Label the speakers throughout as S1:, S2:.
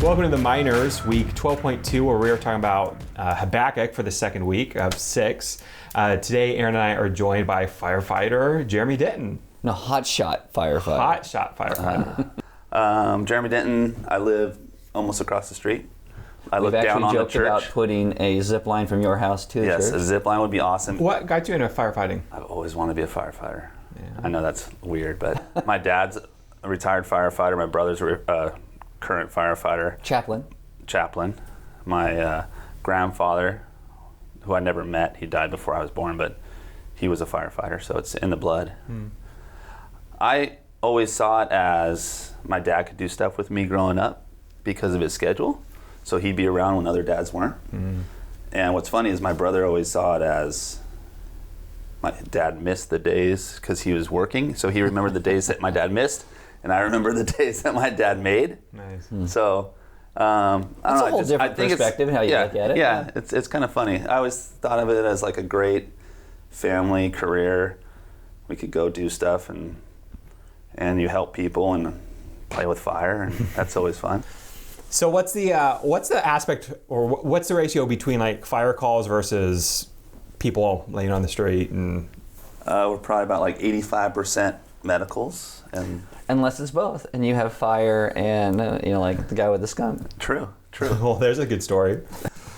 S1: Welcome to the Minors, week 12.2, where we are talking about Habakkuk for the second week of 6. Today, Aaron and I are joined by firefighter Jeremy Denton.
S2: No, hotshot firefighter.
S1: Hotshot firefighter.
S3: Jeremy Denton. I live almost across the street. I
S2: We've
S3: look down on the
S2: actually joked about
S3: church.
S2: putting a zip line from your house to the
S3: Yes,
S2: church.
S3: a zip line would be awesome.
S1: What got you into firefighting?
S3: I've always wanted to be a firefighter.
S1: Yeah.
S3: I know that's weird, but my dad's a retired firefighter. My brother's a current firefighter. Chaplain. My grandfather, who I never met, he died before I was born, but he was a firefighter, so it's in the blood. I always saw it as my dad could do stuff with me growing up because of his schedule, so he'd be around when other dads weren't. And what's funny is my brother always saw it as my dad missed the days because he was working, so he remembered the days that my dad missed, and I remember the days that my dad made.
S1: Nice.
S3: So I don't know.
S2: It's a whole different perspective how you look at it.
S3: Yeah, it's kind of funny. I always thought of it as like a great family career. We could go do stuff and you help people and play with fire, and that's always fun.
S1: So what's the aspect, or what's the ratio between like fire calls versus people laying on the street? And
S3: We're probably about like 85% medicals, and
S2: Unless it's both, and you have fire and like the guy with the skunk.
S3: true.
S1: well, there's a good story.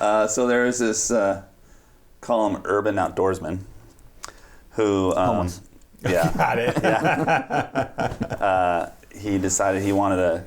S3: So there's this call him urban outdoorsman who
S2: Homeless.
S3: Yeah.
S1: Got it.
S3: He decided he wanted to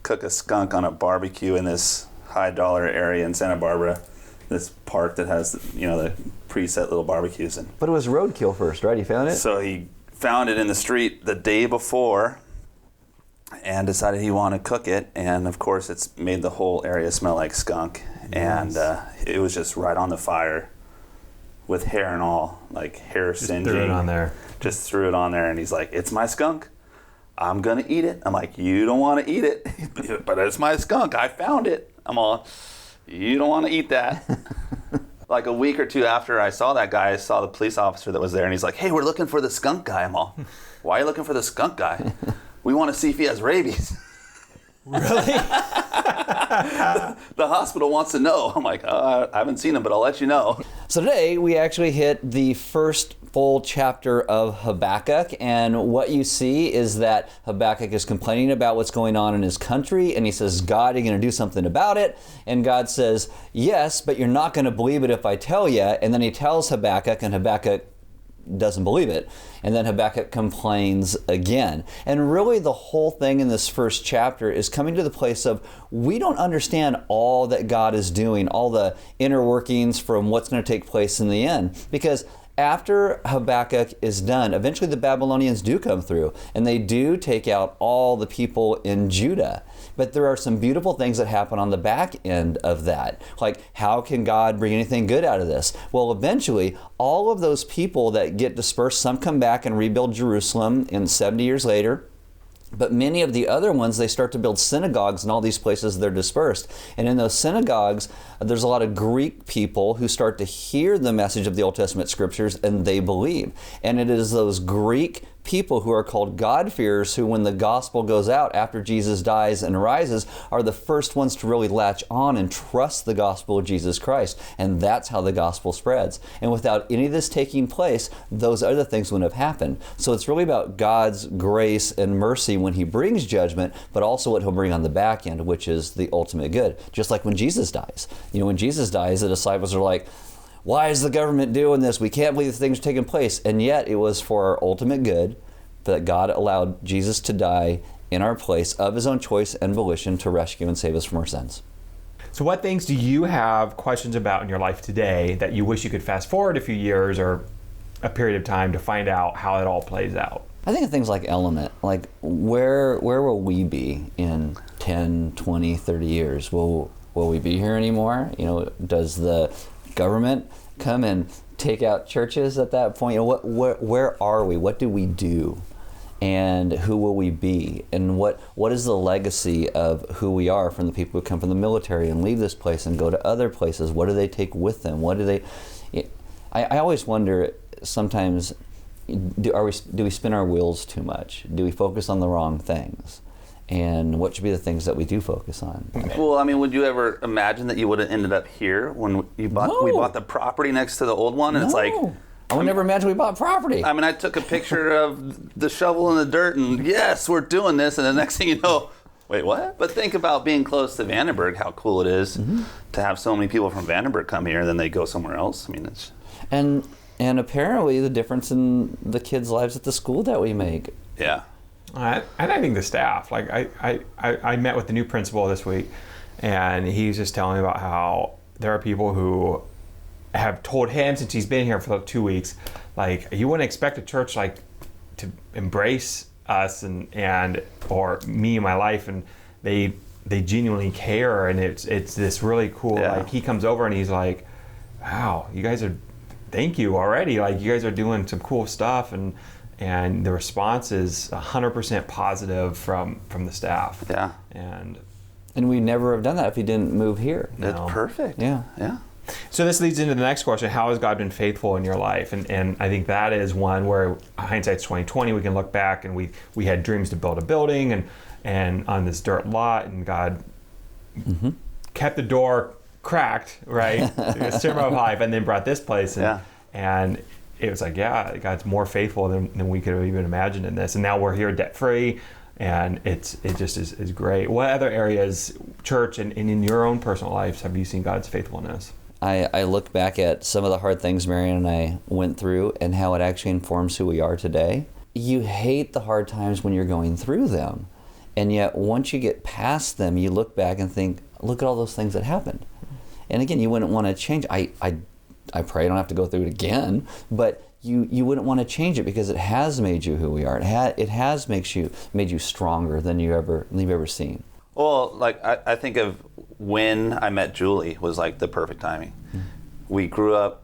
S3: cook a skunk on a barbecue in this high dollar area in Santa Barbara, this park that has the preset little barbecues. And
S2: But it was roadkill first, right? You found it?
S3: so he found it in the street the day before and decided he wanted to cook it, and of course it's made the whole area smell like skunk. And it was just right on the fire with hair and all, like hair singeing.
S1: Threw it on there.
S3: Just threw it on there, and he's like, "It's my skunk. I'm gonna eat it." I'm like, "You don't want to eat it," but it's my skunk. I found it. I'm all, "You don't want to eat that." Like a week or two after I saw that guy, I saw the police officer that was there, and he's like, "Hey, we're looking for the skunk guy." I'm all, "Why are you looking for the skunk guy?" "We want to see if he has rabies."
S1: Really?
S3: The hospital wants to know. I'm like, I haven't seen him, but I'll let you know.
S2: So today we actually hit the first full chapter of Habakkuk, and what you see is that Habakkuk is complaining about what's going on in his country, and he says, "God, are you going to do something about it?" And God says, "Yes, but you're not going to believe it if I tell you." And then he tells Habakkuk, and Habakkuk doesn't believe it. And then Habakkuk complains again. And really the whole thing in this first chapter is coming to the place of we don't understand all that God is doing, all the inner workings from what's going to take place in the end. Because after Habakkuk is done, eventually the Babylonians do come through, and they do take out all the people in Judah. But there are some beautiful things that happen on the back end of that. Like, how can God bring anything good out of this? Well, eventually, all of those people that get dispersed, some come back and rebuild Jerusalem in 70 years later. But many of the other ones, they start to build synagogues in all these places they're dispersed. And in those synagogues, there's a lot of Greek people who start to hear the message of the Old Testament scriptures, and they believe. And it is those Greek people who are called God-fearers who, when the gospel goes out after Jesus dies and rises, are the first ones to really latch on and trust the gospel of Jesus Christ. And that's how the gospel spreads. And without any of this taking place, those other things wouldn't have happened. So it's really about God's grace and mercy when he brings judgment, but also what he'll bring on the back end, which is the ultimate good. Just like when Jesus dies. When Jesus dies, the disciples are like, "Why is the government doing this? We can't believe the things are taking place." And yet it was for our ultimate good that God allowed Jesus to die in our place of his own choice and volition to rescue and save us from our sins.
S1: So what things do you have questions about in your life today that you wish you could fast forward a few years or a period of time to find out how it all plays out?
S2: I think of things like element, like where will we be in 10, 20, 30 years? Will we be here anymore? Does the government come and take out churches at that point? Where are we? What do we do? And who will we be? And what is the legacy of who we are from the people who come from the military and leave this place and go to other places? What do they take with them? I always wonder sometimes, do we spin our wheels too much? Do we focus on the wrong things? and what should be the things that we do focus on.
S3: Well, I mean, would you ever imagine that you would have ended up here when we bought the property next to the old one? And it's like,
S2: I would never imagine we bought property.
S3: I mean, I took a picture of the shovel in the dirt, and yes, we're doing this, and the next thing you know, wait, what? But think about being close to Vandenberg, how cool it is to have so many people from Vandenberg come here, and then they go somewhere else. I mean, it's...
S2: And apparently the difference in the kids' lives at the school that we make.
S3: Yeah.
S1: And I think the staff, like I met with the new principal this week, and he's just telling me about how there are people who have told him since he's been here for like 2 weeks, like, you wouldn't expect a church like to embrace us and or me and my life, and they genuinely care, and it's this really cool. Like, he comes over and he's like, wow, you guys are, thank you already, like you guys are doing some cool stuff, and the response is 100% positive from the staff.
S3: Yeah.
S2: And we never have done that if he didn't move here.
S3: That's perfect.
S2: Yeah.
S1: So this leads into the next question: how has God been faithful in your life? And I think that is one where hindsight's 20/20. We can look back and we had dreams to build a building and on this dirt lot, and God kept the door cracked, right? Sermon of life, and then brought this place, and it was like, God's more faithful than we could have even imagined in this, and now we're here debt free, and it just is great. What other areas, church and in your own personal lives, have you seen God's faithfulness?
S2: I look back at some of the hard things Marion and I went through and how it actually informs who we are today. You hate the hard times when you're going through them, and yet once you get past them, you look back and think, look at all those things that happened. And again, you wouldn't want to change. I pray I don't have to go through it again, but you wouldn't want to change it because it has made you who we are. It has made you stronger than you've ever seen.
S3: Well, like I think of when I met Julie was like the perfect timing. We grew up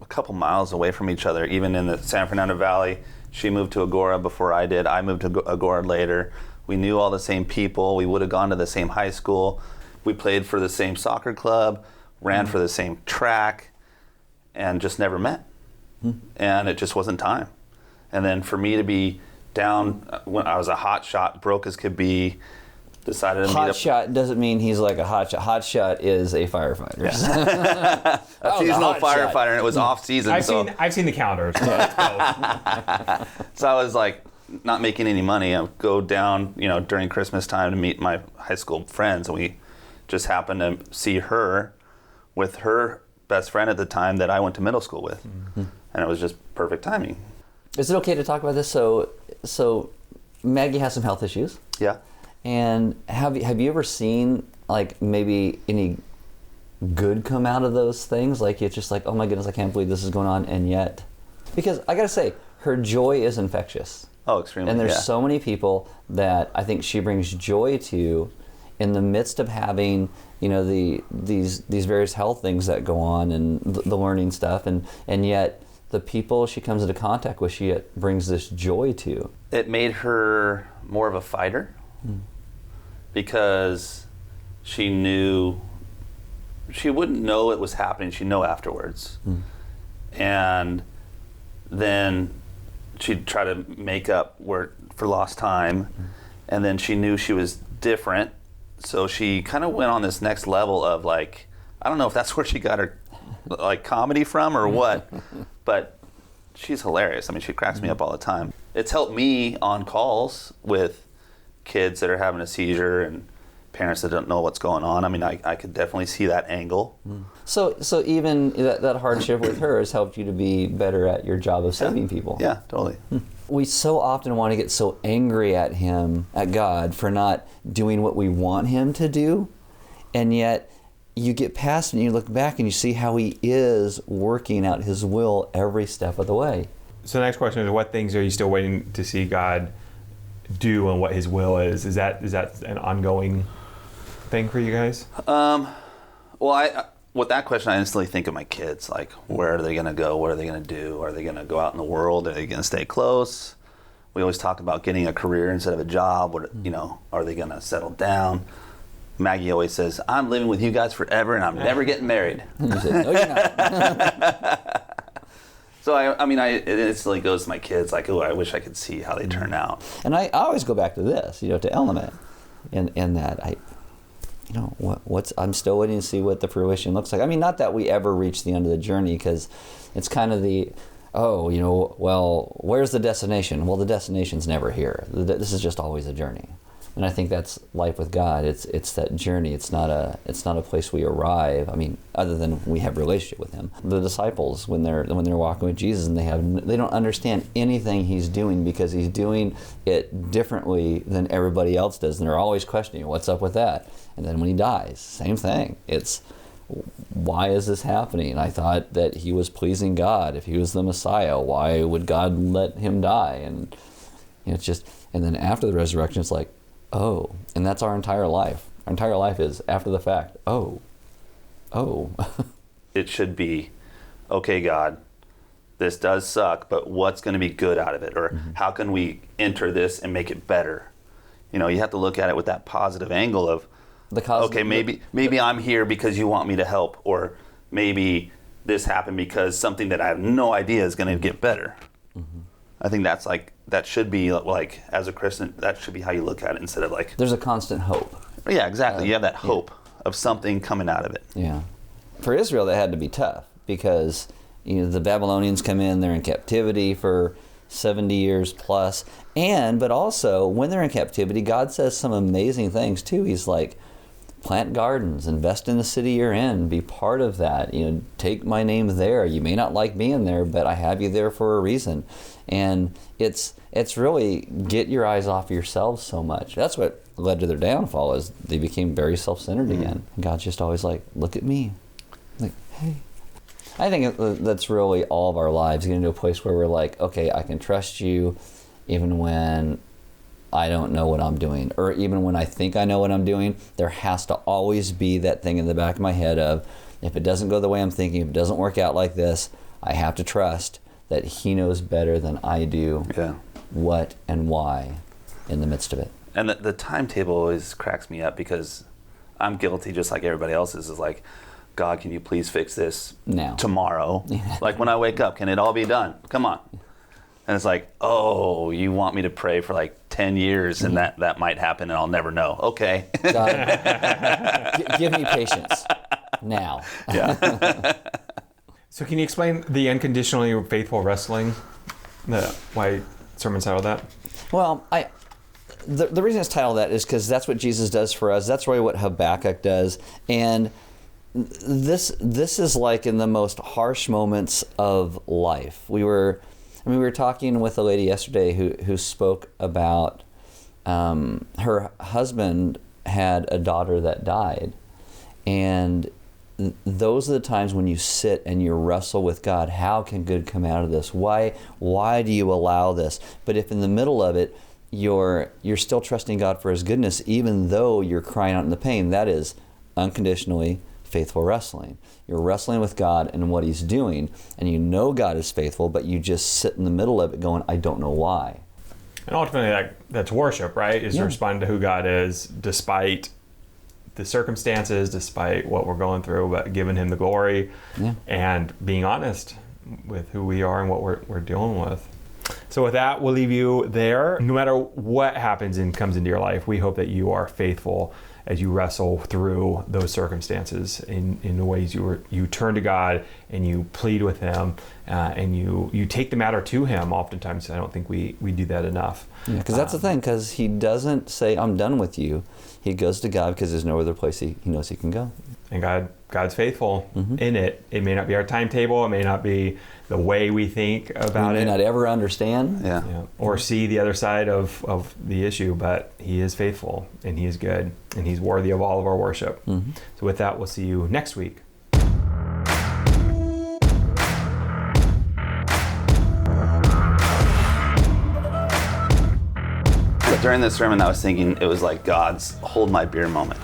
S3: a couple miles away from each other, even in the San Fernando Valley. She moved to Agora before I did. I moved to Agora later. We knew all the same people. We would have gone to the same high school. We played for the same soccer club, ran for the same track, and just never met. And it just wasn't time. And then for me to be down when I was a hot shot, broke as could be, decided to meet up.
S2: Hot shot doesn't mean he's like a hot shot. Hot shot is a firefighter.
S3: A seasonal firefighter, and it was off season.
S1: I've seen the calendars.
S3: So I was like not making any money. I would go down, during Christmas time to meet my high school friends, and we just happened to see her with her best friend at the time that I went to middle school with, and it was just perfect timing.
S2: Is it okay to talk about this? So Maggie has some health issues.
S3: Yeah.
S2: And have you ever seen like maybe any good come out of those things? Like it's just like, oh my goodness, I can't believe this is going on, and yet, because I gotta say, her joy is infectious.
S3: Oh, extremely.
S2: And there's so many people that I think she brings joy to, in the midst of having these various health things that go on and the learning stuff, and yet the people she comes into contact with, she brings this joy to.
S3: It made her more of a fighter. Because she knew she wouldn't know it was happening. She'd know afterwards. And then she'd try to make up for lost time. And then she knew she was different. So she kind of went on this next level of like, I don't know if that's where she got her like comedy from or what, but she's hilarious. I mean, she cracks me up all the time. It's helped me on calls with kids that are having a seizure and parents that don't know what's going on. I mean, I could definitely see that angle.
S2: So even that hardship with her has helped you to be better at your job of saving people.
S3: Yeah, totally.
S2: We so often want to get so angry at God, for not doing what we want him to do, and yet you get past it and you look back and you see how he is working out his will every step of the way.
S1: So the next question is, what things are you still waiting to see God do and what his will is? Is that an ongoing thing for you guys?
S3: With that question, I instantly think of my kids. Like, where are they going to go? What are they going to do? Are they going to go out in the world? Are they going to stay close? We always talk about getting a career instead of a job. Are they going to settle down? Maggie always says, I'm living with you guys forever and I'm never getting married.
S2: You said, no, you're not.
S3: So it instantly goes to my kids like, oh, I wish I could see how they turn out.
S2: And I always go back to this, to element, in that I'm still waiting to see what the fruition looks like. I mean, not that we ever reach the end of the journey, because it's kind of where's the destination? Well, the destination's never here. This is just always a journey. And I think that's life with God. It's that journey. It's not a place we arrive. I mean, other than we have a relationship with Him. The disciples, when they're walking with Jesus, and they don't understand anything He's doing, because He's doing it differently than everybody else does, and they're always questioning, what's up with that? And then when He dies, same thing. It's, why is this happening? I thought that He was pleasing God. If He was the Messiah, why would God let Him die? And it's just, and then after the resurrection, it's like, oh, and that's our entire life. Our entire life is after the fact. Oh.
S3: It should be, okay, God, this does suck, but what's going to be good out of it? Or how can we enter this and make it better? You have to look at it with that positive angle of, okay, maybe I'm here because you want me to help, or maybe this happened because something that I have no idea is going to get better. I think that should be like, as a Christian, that should be how you look at it, instead of like,
S2: there's a constant hope.
S3: Yeah, exactly. You have that hope of something coming out of it.
S2: Yeah. For Israel, that had to be tough, because the Babylonians come in, they're in captivity for 70 years plus, but also when they're in captivity, God says some amazing things too. He's like, plant gardens, invest in the city you're in, be part of that. Take my name there. You may not like being there, but I have you there for a reason. And it's really get your eyes off yourselves so much. That's what led to their downfall, is they became very self-centered again. And God's just always like, look at me. Like, hey. I think that's really all of our lives, getting to a place where we're like, okay, I can trust you even when I don't know what I'm doing, or even when I think I know what I'm doing. There has to always be that thing in the back of my head of, if it doesn't go the way I'm thinking, if it doesn't work out like this, I have to trust that He knows better than I do what and why in the midst of it.
S3: And the timetable always cracks me up, because I'm guilty just like everybody else is like, God, can you please fix this
S2: now,
S3: tomorrow? Like when I wake up, can it all be done? Come on. And it's like, oh, you want me to pray for like 10 years and that might happen and I'll never know. Okay.
S2: God, give me patience now.
S3: Yeah.
S1: So can you explain the unconditionally faithful wrestling? Why sermon titled that?
S2: Well, the reason it's titled that is because that's what Jesus does for us. That's really what Habakkuk does. And this is like in the most harsh moments of life. We were talking with a lady yesterday who spoke about her husband had a daughter that died, and those are the times when you sit and you wrestle with God. How can good come out of this? Why do you allow this? But if in the middle of it you're still trusting God for His goodness, even though you're crying out in the pain, that is unconditionally faithful wrestling. You're wrestling with God and what He's doing, and you know God is faithful, but you just sit in the middle of it going, I don't know why.
S1: And ultimately, that's worship, right? Is responding to who God is, despite the circumstances, despite what we're going through, but giving Him the glory and being honest with who we are and what we're dealing with. So with that, we'll leave you there. No matter what happens and comes into your life, we hope that you are faithful as you wrestle through those circumstances in the ways you turn to God and you plead with Him and you take the matter to Him. Oftentimes, I don't think we do that enough. Yeah,
S2: because that's the thing, because He doesn't say, I'm done with you. He goes to God because there's no other place he knows He can go.
S1: And God's faithful in it. It may not be our timetable. It may not be the way we think about it.
S2: We may not ever understand.
S1: Yeah. Or see the other side of the issue, but He is faithful and He is good and He's worthy of all of our worship. So with that, we'll see you next week.
S3: During this sermon, I was thinking it was like God's hold my beer moment.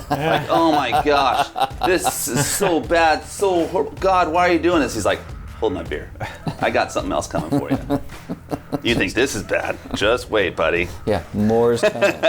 S3: Like, oh my gosh, this is so bad, so horrible. God, why are you doing this? He's like, hold my beer. I got something else coming for you. You think this is bad? Just wait, buddy.
S2: Yeah, more is coming.